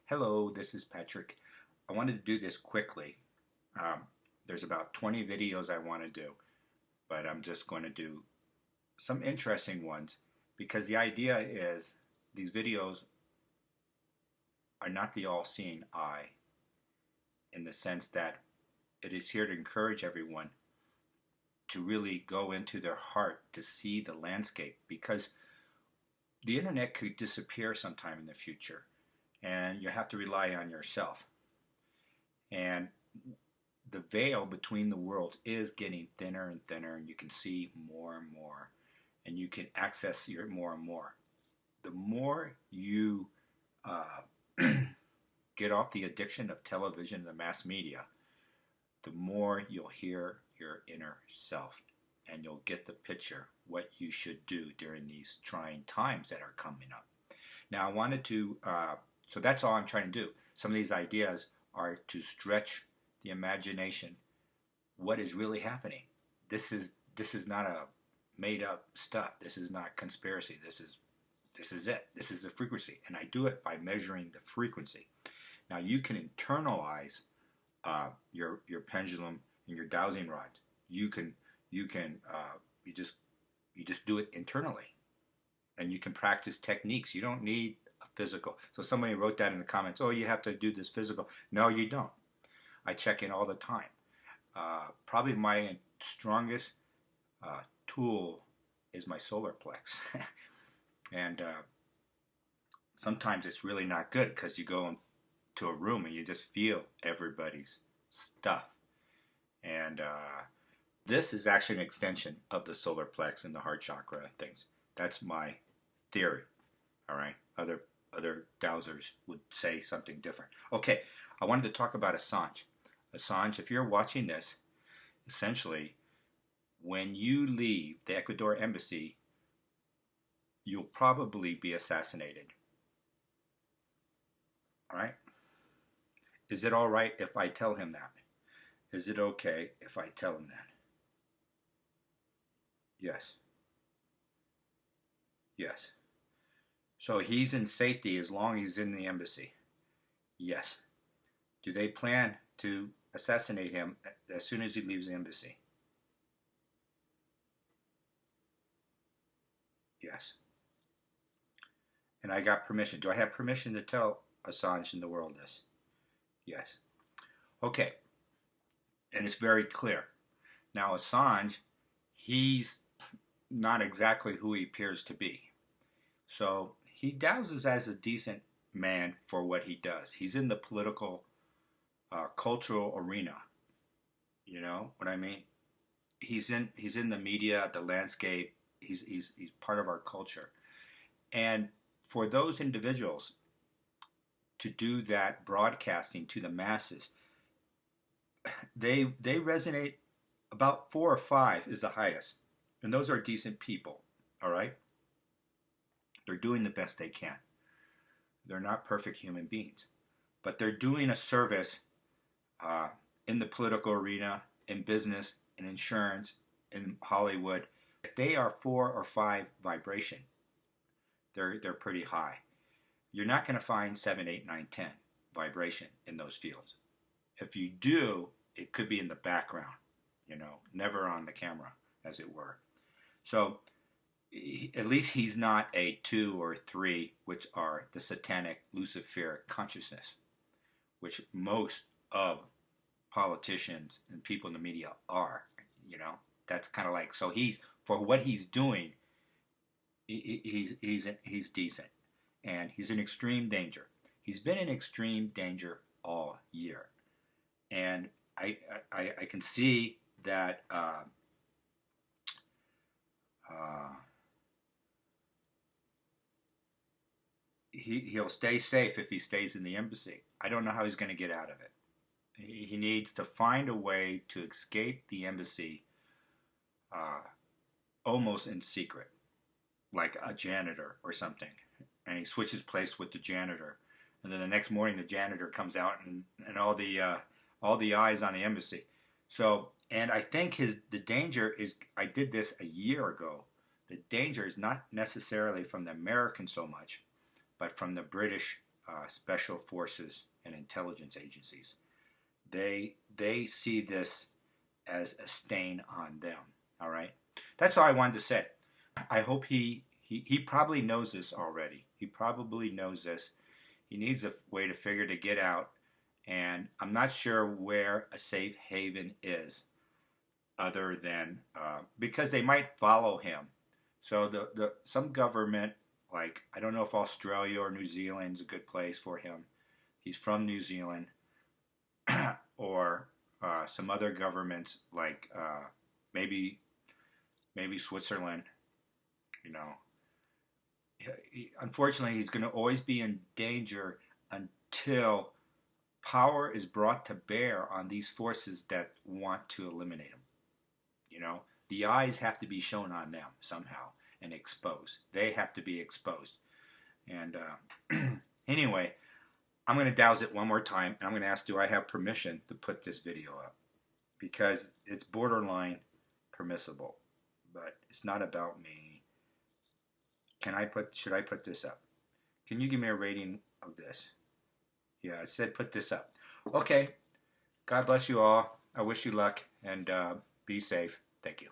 Hello, this is Patrick. I wanted to do this quickly. There's about 20 videos I want to do, but I'm just going to do some interesting ones because the idea is these videos are not the all-seeing eye in the sense that it is here to encourage everyone to really go into their heart to see the landscape because the internet could disappear sometime in the future and you have to rely on yourself. And the veil between the worlds is getting thinner and thinner, and you can see more and more, and you can access your more and more. The more you uh, get off the addiction of television and the mass media, the more you'll hear your inner self, and you'll get the picture what you should do during these trying times that are coming up. Now, I wanted to, so that's all I'm trying to do. Some of these ideas are to stretch the imagination. What is really happening? This is not a made up stuff. This is not conspiracy. This is it. This is the frequency, and I do it by measuring the frequency. Now you can internalize your pendulum and your dowsing rod. You just do it internally, and you can practice techniques. You don't need a physical. So somebody wrote that in the comments. Oh, you have to do this physical. No, you don't. I check in all the time. Probably my strongest tool is my solar plex. And sometimes it's really not good because you go into a room and you just feel everybody's stuff. And this is actually an extension of the solar plex and the heart chakra and things. That's my theory. All right. Other dowsers would say something different. Okay, I wanted to talk about Assange. Assange, if you're watching this, essentially, when you leave the Ecuador embassy, you'll probably be assassinated. All right? Is it all right if I tell him that? Is it okay if I tell him that? Yes. Yes. So he's in safety as long as he's in the embassy? Yes. Do they plan to assassinate him as soon as he leaves the embassy? Yes. And I got permission. Do I have permission to tell Assange and the world this? Yes. Okay. And it's very clear. Now Assange, he's not exactly who he appears to be. So he douses as a decent man for what he does. He's in the political, cultural arena. You know what I mean? He's in the media, the landscape. He's part of our culture. And for those individuals to do that broadcasting to the masses, they resonate. About 4 or 5 is the highest, and those are decent people. All right, they're doing the best they can. They're not perfect human beings, but they're doing a service in the political arena, in business, in insurance, in Hollywood. If they are 4 or 5 vibration, they're pretty high. You're not going to find 7, 8, 9, 10 vibration in those fields. If you do, it could be in the background, never on the camera, as it were. So at least he's not a 2 or 3, which are the satanic Luciferic consciousness, which most of politicians and people in the media are. That's kind of like, so he's, for what he's doing, he's decent, and he's in extreme danger. He's been in extreme danger all year, and I can see that he'll stay safe if he stays in the embassy. I don't know how he's going to get out of it. He needs to find a way to escape the embassy almost in secret, like a janitor or something. And he switches place with the janitor. And then the next morning the janitor comes out and all the eyes on the embassy. So, and I think the danger is, I did this a year ago. The danger is not necessarily from the Americans so much, but from the British special forces and intelligence agencies. They see this as a stain on them. All right, that's all I wanted to say. I hope he probably knows this already. He probably knows this. He needs a way to figure to get out, and I'm not sure where a safe haven is, other than because they might follow him. So the some government, like I don't know if Australia or New Zealand's a good place for him. He's from New Zealand, or some other governments like maybe Switzerland. You know, unfortunately, he's going to always be in danger until power is brought to bear on these forces that want to eliminate him. You know, the eyes have to be shown on them somehow and exposed. They have to be exposed. And anyway, I'm going to douse it one more time, and I'm going to ask, do I have permission to put this video up? Because it's borderline permissible, but it's not about me. Should I put this up? Can you give me a rating of this? Yeah, I said put this up. Okay. God bless you all. I wish you luck, and be safe. Thank you.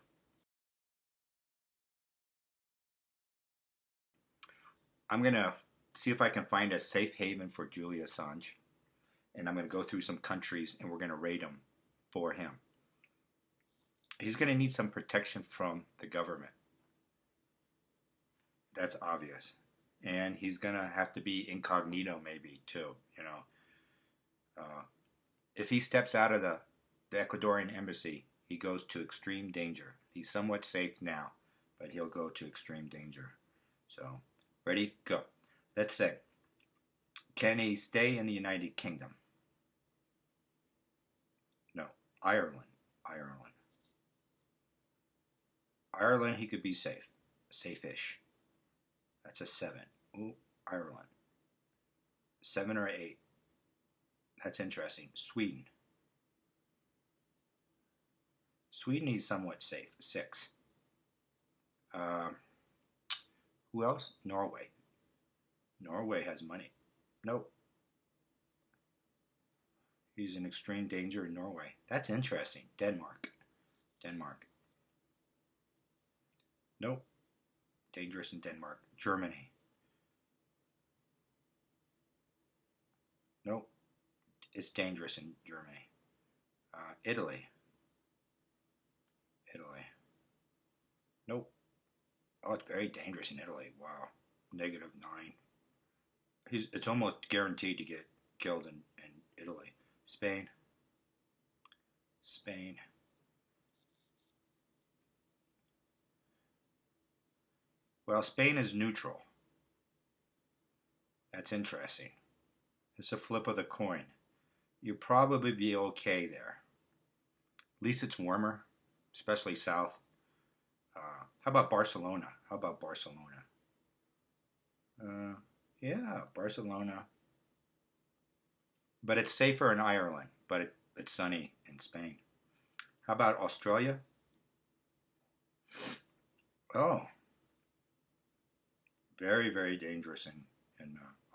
I'm going to see if I can find a safe haven for Julian Assange. And I'm going to go through some countries, and we're going to rate them for him. He's going to need some protection from the government. That's obvious. And he's going to have to be incognito maybe too, you know. If he steps out of the Ecuadorian embassy, he goes to extreme danger. He's somewhat safe now, but he'll go to extreme danger. So, ready? Go. Let's say, can he stay in the United Kingdom? No. Ireland. Ireland, he could be safe. Safe-ish. That's a 7. Ooh, Ireland. 7 or 8. That's interesting. Sweden. Sweden is somewhat safe. 6. Who else? Norway. Norway has money. Nope. He's in extreme danger in Norway. That's interesting. Denmark. Nope. Dangerous in Denmark. Germany. Nope. It's dangerous in Germany. Italy. Nope. Oh, it's very dangerous in Italy. Wow. -9. It's almost guaranteed to get killed in Italy. Spain. Well, Spain is neutral. That's interesting. It's a flip of the coin. You'll probably be okay there. At least it's warmer, especially south. How about Barcelona? Yeah, Barcelona. But it's safer in Ireland, but it's sunny in Spain. How about Australia? Oh, very, very dangerous in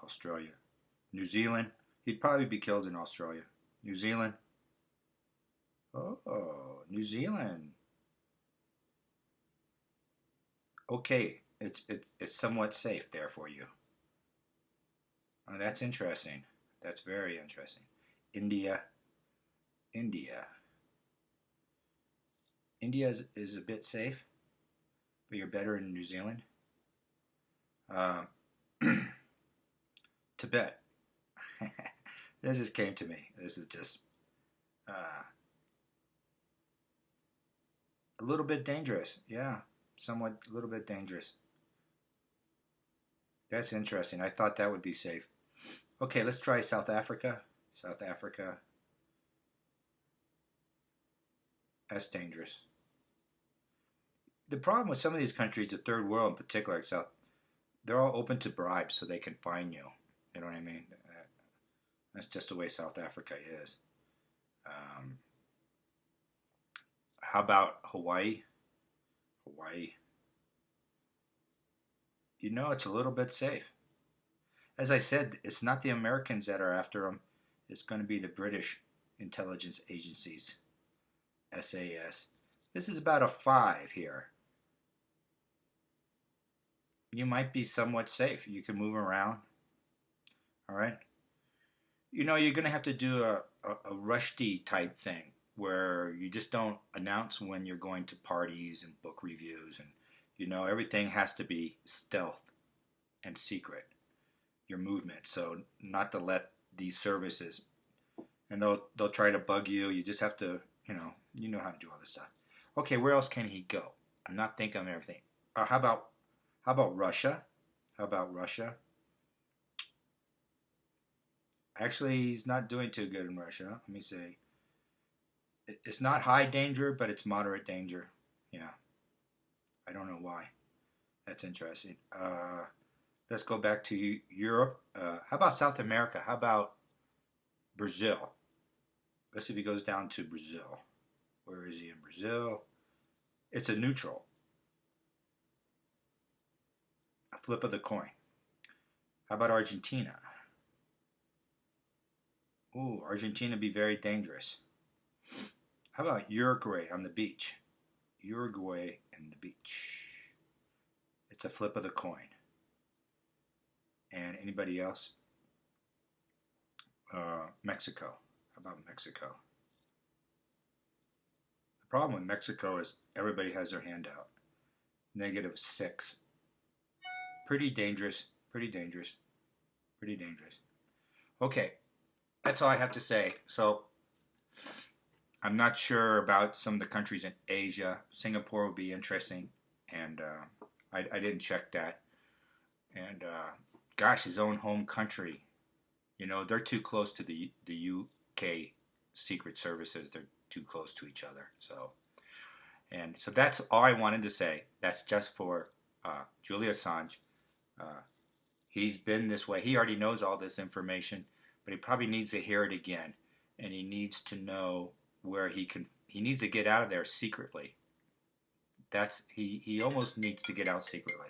Australia. New Zealand, he'd probably be killed in Australia. New Zealand. Oh, New Zealand. Okay, it's somewhat safe there for you. Oh, that's interesting. That's very interesting. India. India is a bit safe, but you're better in New Zealand. Tibet. This just came to me. This is just a little bit dangerous. Yeah, somewhat a little bit dangerous. That's interesting. I thought that would be safe. Okay, let's try South Africa. That's dangerous. The problem with some of these countries, the third world in particular, like South, they're all open to bribes so they can fine you. You know what I mean? That's just the way South Africa is. How about Hawaii? You know, it's a little bit safe. As I said, it's not the Americans that are after him. It's going to be the British intelligence agencies, SAS. This is about a 5 here. You might be somewhat safe. You can move around. All right. You know, you're going to have to do a Rushdie type thing where you just don't announce when you're going to parties and book reviews. And, you know, everything has to be stealth and secret, your movement. So not to let these services, and they'll try to bug you. You just have to, you know how to do all this stuff. Okay, where else can he go? I'm not thinking of everything. How about Russia? How about Russia? Actually, he's not doing too good in Russia. Let me see. It's not high danger, but it's moderate danger. Yeah, I don't know why. That's interesting. Let's go back to Europe. How about South America? How about Brazil? Let's see if he goes down to Brazil. Where is he in Brazil? It's a neutral. A flip of the coin. How about Argentina? Ooh, Argentina be very dangerous. How about Uruguay on the beach? Uruguay and the beach. It's a flip of the coin. And anybody else? Mexico. How about Mexico? The problem with Mexico is everybody has their hand out. -6. Pretty dangerous. Pretty dangerous. Pretty dangerous. Okay, that's all I have to say. So, I'm not sure about some of the countries in Asia. Singapore would be interesting, and I didn't check that. And gosh, his own home country, they're too close to the UK secret services. They're too close to each other. So that's all I wanted to say. That's just for Julian Assange. He's been this way. He already knows all this information, but he probably needs to hear it again, and he needs to know where he needs to get out of there secretly. He almost needs to get out secretly.